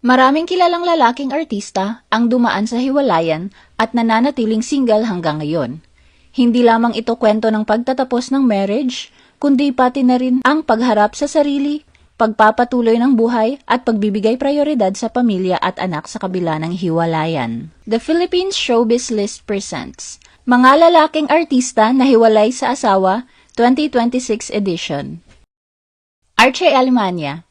Maraming kilalang lalaking artista ang dumaan sa hiwalayan at nananatiling single hanggang ngayon. Hindi lamang ito kwento ng pagtatapos ng marriage, kundi pati na rin ang pagharap sa sarili, pagpapatuloy ng buhay at pagbibigay prioridad sa pamilya at anak sa kabila ng hiwalayan. The Philippines Showbiz List presents Mga Lalaking Artista na Hiwalay sa Asawa 2026 edition. Archie Alemania.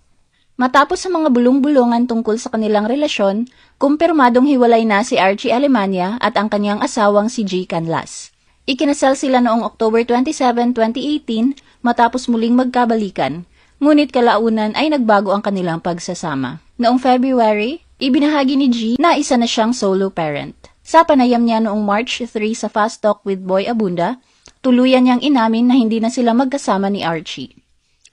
Matapos sa mga bulong-bulungan tungkol sa kanilang relasyon, kumpirmadong hiwalay na si Archie Alemania at ang kanyang asawang si G. Canlas. Ikinasal sila noong October 27, 2018 matapos muling magkabalikan, ngunit kalaunan ay nagbago ang kanilang pagsasama. Noong February, ibinahagi ni G na isa na siyang solo parent. Sa panayam niya noong March 3 sa Fast Talk with Boy Abunda, tuluyan niyang inamin na hindi na sila magkasama ni Archie.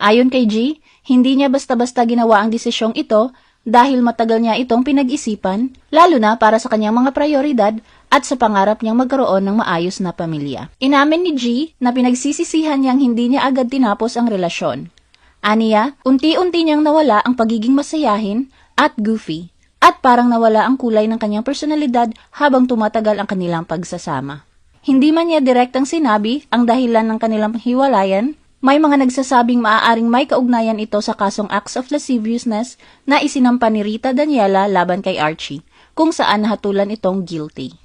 Ayon kay G, hindi niya basta-basta ginawa ang desisyong ito dahil matagal niya itong pinag-isipan, lalo na para sa kanyang mga prioridad at sa pangarap niyang magkaroon ng maayos na pamilya. Inamin ni G na pinagsisisihan niyang hindi niya agad tinapos ang relasyon. Aniya, unti-unti niyang nawala ang pagiging masayahin at goofy, at parang nawala ang kulay ng kanyang personalidad habang tumatagal ang kanilang pagsasama. Hindi man niya direktang sinabi ang dahilan ng kanilang hiwalayan. May mga nagsasabing maaaring may kaugnayan ito sa kasong acts of lasciviousness na isinampa ni Rita Daniela laban kay Archie, kung saan nahatulan itong guilty.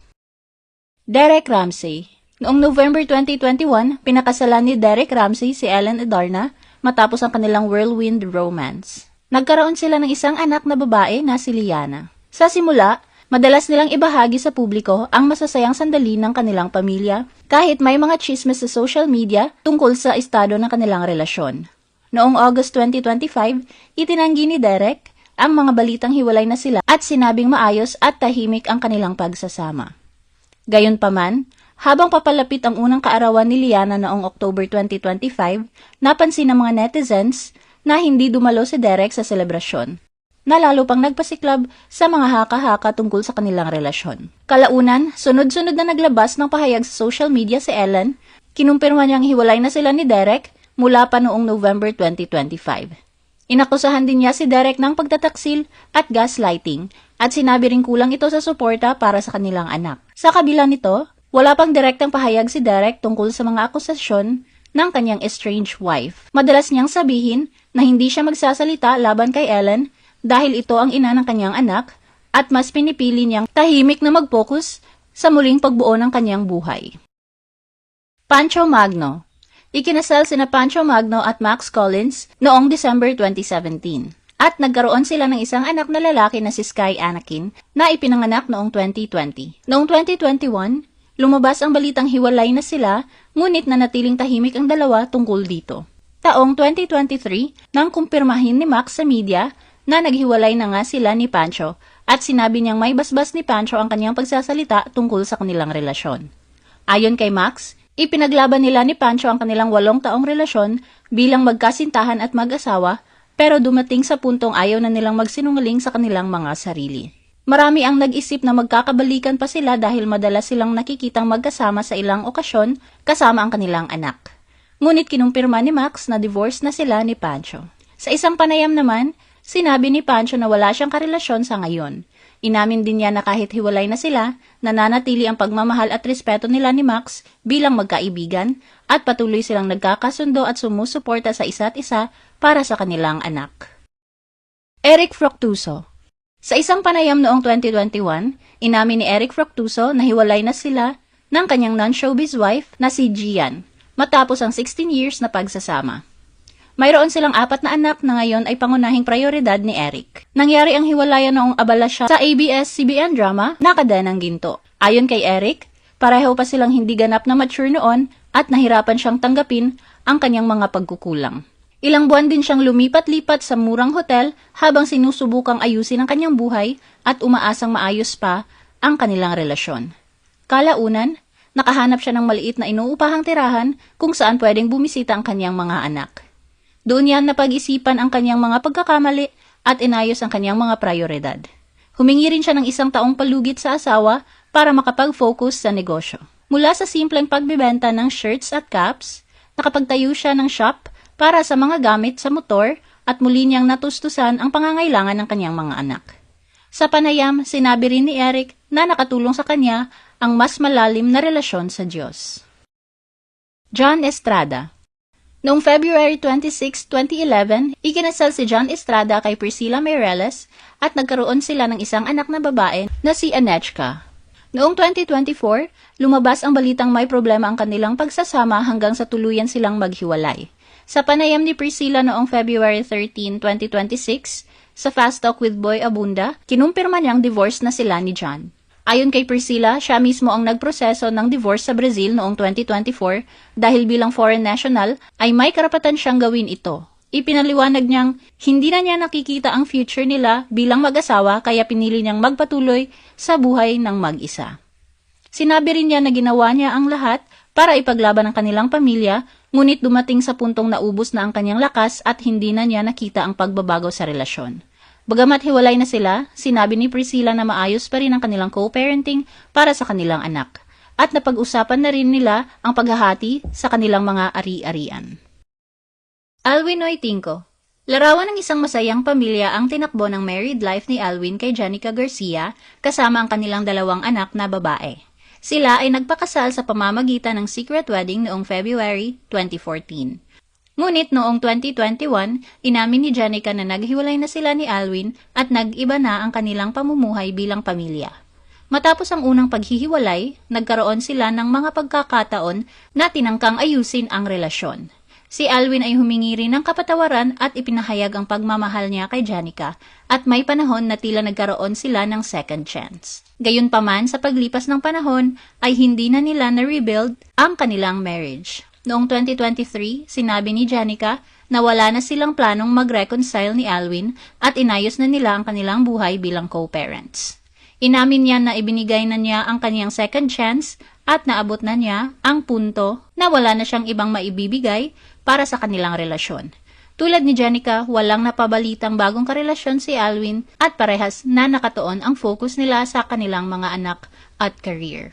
Derek Ramsey. Noong November 2021, pinakasalan ni Derek Ramsey si Ellen Adarna matapos ang kanilang whirlwind romance. Nagkaroon sila ng isang anak na babae na si Liana. Sa simula, madalas nilang ibahagi sa publiko ang masasayang sandali ng kanilang pamilya kahit may mga chismes sa social media tungkol sa estado ng kanilang relasyon. Noong August 2025, itinanggi ni Derek ang mga balitang hiwalay na sila at sinabing maayos at tahimik ang kanilang pagsasama. Gayunpaman, habang papalapit ang unang kaarawan ni Liana noong October 2025, napansin ng mga netizens na hindi dumalo si Derek sa selebrasyon, na lalo pang nagpasiklab sa mga haka-haka tungkol sa kanilang relasyon. Kalaunan, sunod-sunod na naglabas ng pahayag sa social media si Ellen, kinumpirma niyang hiwalay na sila ni Derek mula pa noong November 2025. Inakusahan din niya si Derek ng pagtataksil at gaslighting at sinabi ring kulang ito sa suporta para sa kanilang anak. Sa kabila nito, wala pang direktang pahayag si Derek tungkol sa mga akusasyon ng kanyang estranged wife. Madalas niyang sabihin na hindi siya magsasalita laban kay Ellen dahil ito ang ina ng kanyang anak at mas pinipili niyang tahimik na mag-focus sa muling pagbuo ng kanyang buhay. Pancho Magno. Ikinasal sina Pancho Magno at Max Collins noong December 2017 at nagkaroon sila ng isang anak na lalaki na si Sky Anakin na ipinanganak noong 2020. Noong 2021, lumabas ang balitang hiwalay na sila ngunit nanatiling tahimik ang dalawa tungkol dito. Taong 2023, nang kumpirmahin ni Max sa media na naghiwalay na nga sila ni Pancho at sinabi niyang may basbas ni Pancho ang kanyang pagsasalita tungkol sa kanilang relasyon. Ayon kay Max, ipinaglaban nila ni Pancho ang kanilang 8 taong relasyon bilang magkasintahan at mag-asawa pero dumating sa puntong ayaw na nilang magsinungaling sa kanilang mga sarili. Marami ang nag-isip na magkakabalikan pa sila dahil madalas silang nakikitang magkasama sa ilang okasyon kasama ang kanilang anak. Ngunit kinumpirma ni Max na divorce na sila ni Pancho. Sa isang panayam naman, sinabi ni Pancho na wala siyang karelasyon sa ngayon. Inamin din niya na kahit hiwalay na sila, nananatili ang pagmamahal at respeto nila ni Max bilang magkaibigan at patuloy silang nagkakasundo at sumusuporta sa isa't isa para sa kanilang anak. Eric Fructuoso. Sa isang panayam noong 2021, inamin ni Eric Fructuoso na hiwalay na sila ng kanyang non-showbiz wife na si Gian matapos ang 16 years na pagsasama. Mayroon silang 4 na anak na ngayon ay pangunahing prioridad ni Eric. Nangyari ang hiwalayan noong abala siya sa ABS-CBN drama na Kadenang Ginto. Ayon kay Eric, pareho pa silang hindi ganap na mature noon at nahirapan siyang tanggapin ang kanyang mga pagkukulang. Ilang buwan din siyang lumipat-lipat sa murang hotel habang sinusubukang ayusin ang kanyang buhay at umaasang maayos pa ang kanilang relasyon. Kalaunan, nakahanap siya ng maliit na inuupahang tirahan kung saan pwedeng bumisita ang kanyang mga anak. Doon niya napag-isipan ang kanyang mga pagkakamali at inayos ang kanyang mga prioridad. Humingi rin siya ng 1 taong palugit sa asawa para makapag-focus sa negosyo. Mula sa simpleng pagbibenta ng shirts at caps, nakapagtayo siya ng shop para sa mga gamit sa motor at muli niyang natustusan ang pangangailangan ng kanyang mga anak. Sa panayam, sinabi rin ni Eric na nakatulong sa kanya ang mas malalim na relasyon sa Diyos. John Estrada. Noong February 26, 2011, ikinasal si John Estrada kay Priscilla Mireles at nagkaroon sila ng isang anak na babae na si Anechka. Noong 2024, lumabas ang balitang may problema ang kanilang pagsasama hanggang sa tuluyan silang maghiwalay. Sa panayam ni Priscilla noong February 13, 2026, sa Fast Talk with Boy Abunda, kinumpirma niyang divorce na sila ni John. Ayon kay Priscilla, siya mismo ang nagproseso ng divorce sa Brazil noong 2024 dahil bilang foreign national ay may karapatan siyang gawin ito. Ipinaliwanag niyang hindi na niya nakikita ang future nila bilang mag-asawa kaya pinili niyang magpatuloy sa buhay ng mag-isa. Sinabi rin niya na ginawa niya ang lahat para ipaglaban ang kanilang pamilya, ngunit dumating sa puntong naubos na ang kanyang lakas at hindi na niya nakita ang pagbabago sa relasyon. Bagamat hiwalay na sila, sinabi ni Priscilla na maayos pa rin ang kanilang co-parenting para sa kanilang anak. At napag-usapan na rin nila ang paghahati sa kanilang mga ari-arian. Alwin Oitinco. Larawan ng isang masayang pamilya ang tinakbo ng married life ni Alwin kay Janica Garcia kasama ang kanilang dalawang anak na babae. Sila ay nagpakasal sa pamamagitan ng secret wedding noong February 2014. Ngunit noong 2021, inamin ni Janica na naghiwalay na sila ni Alwin at nag-iba na ang kanilang pamumuhay bilang pamilya. Matapos ang unang paghihiwalay, nagkaroon sila ng mga pagkakataon na tinangkang ayusin ang relasyon. Si Alwin ay humingi rin ng kapatawaran at ipinahayag ang pagmamahal niya kay Janica at may panahon na tila nagkaroon sila ng second chance. Gayunpaman, sa paglipas ng panahon ay hindi na nila na-rebuild ang kanilang marriage. Noong 2023, sinabi ni Janica na wala na silang planong mag-reconcile ni Alwin at inayos na nila ang kanilang buhay bilang co-parents. Inamin niya na ibinigay na niya ang kaniyang second chance at naabot na niya ang punto na wala na siyang ibang maibibigay para sa kanilang relasyon. Tulad ni Janica, walang napabalitang bagong karelasyon si Alwin at parehas na nakatuon ang focus nila sa kanilang mga anak at career.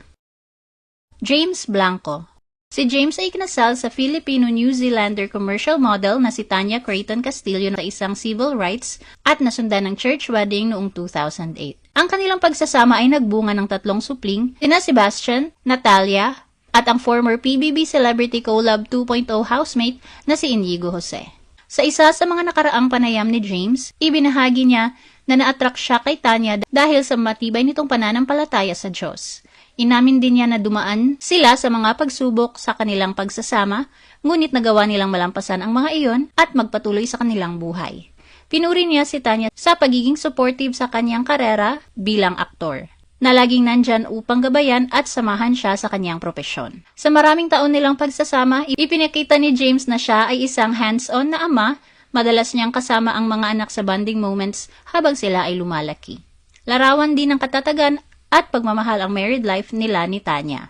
James Blanco. Si James ay kinasal sa Filipino-New Zealander commercial model na si Tanya Creighton Castillo na isang civil rights at nasundan ng church wedding noong 2008. Ang kanilang pagsasama ay nagbunga ng 3 supling, sina Sebastian, Natalia, at ang former PBB Celebrity Collab 2.0 housemate na si Inigo Jose. Sa isa sa mga nakaraang panayam ni James, ibinahagi niya na na-attract siya kay Tanya dahil sa matibay nitong pananampalataya sa Diyos. Inamin din niya na dumaan sila sa mga pagsubok sa kanilang pagsasama, ngunit nagawa nilang malampasan ang mga iyon at magpatuloy sa kanilang buhay. Pinuri niya si Tanya sa pagiging supportive sa kanyang karera bilang aktor, na laging nandyan upang gabayan at samahan siya sa kanyang propesyon. Sa maraming taon nilang pagsasama, ipinakita ni James na siya ay isang hands-on na ama, madalas niyang kasama ang mga anak sa bonding moments habang sila ay lumalaki. Larawan din ng katatagan at pagmamahal ang married life nila ni Tanya.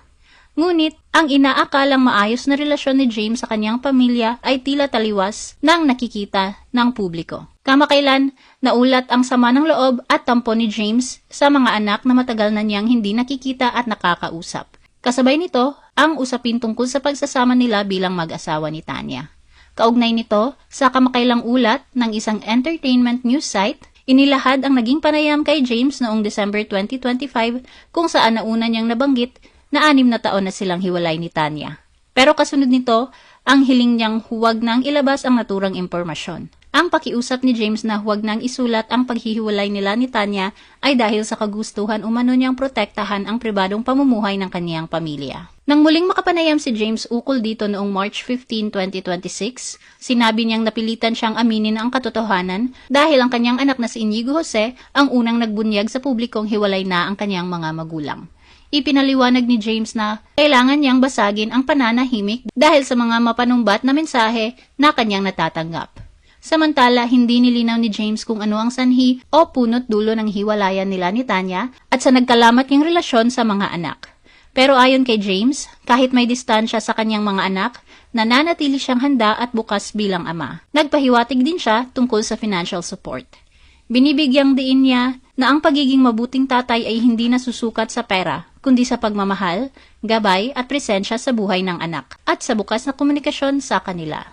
Ngunit, ang inaakalang maayos na relasyon ni James sa kanyang pamilya ay tila taliwas ng nakikita ng publiko. Kamakailan, naulat ang sama ng loob at tampo ni James sa mga anak na matagal na niyang hindi nakikita at nakakausap. Kasabay nito, ang usapin tungkol sa pagsasama nila bilang mag-asawa ni Tanya. Kaugnay nito, sa kamakailang ulat ng isang entertainment news site, inilahad ang naging panayam kay James noong December 2025 kung saan nauna niyang nabanggit na 6 na taon na silang hiwalay ni Tanya. Pero kasunod nito, ang hiling niyang huwag nang ilabas ang naturang impormasyon. Ang pakiusap ni James na huwag nang isulat ang paghihiwalay nila ni Tanya ay dahil sa kagustuhan umano niyang protektahan ang pribadong pamumuhay ng kaniyang pamilya. Nang muling makapanayam si James ukol dito noong March 15, 2026, sinabi niyang napilitan siyang aminin ang katotohanan dahil ang kanyang anak na si Inigo Jose ang unang nagbunyag sa publikong hiwalay na ang kanyang mga magulang. Ipinaliwanag ni James na kailangan niyang basagin ang pananahimik dahil sa mga mapanumbat na mensahe na kanyang natatanggap. Samantala, hindi nilinaw ni James kung ano ang sanhi o punot dulo ng hiwalayan nila ni Tanya at sa nagkalamat niyang relasyon sa mga anak. Pero ayon kay James, kahit may distansya sa kanyang mga anak, nananatili siyang handa at bukas bilang ama. Nagpahiwatig din siya tungkol sa financial support. Binibigyang diin niya na ang pagiging mabuting tatay ay hindi nasusukat sa pera, kundi sa pagmamahal, gabay at presensya sa buhay ng anak at sa bukas na komunikasyon sa kanila.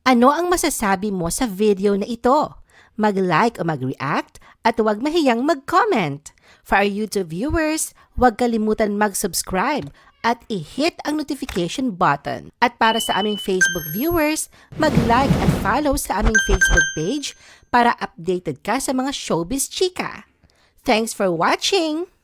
Ano ang masasabi mo sa video na ito? Mag-like o mag-react At huwag mahiyang mag-comment. For our YouTube viewers, huwag kalimutan mag-subscribe at i-hit ang notification button. At para sa aming Facebook viewers, mag-like at follow sa aming Facebook page para updated ka sa mga showbiz chika. Thanks for watching!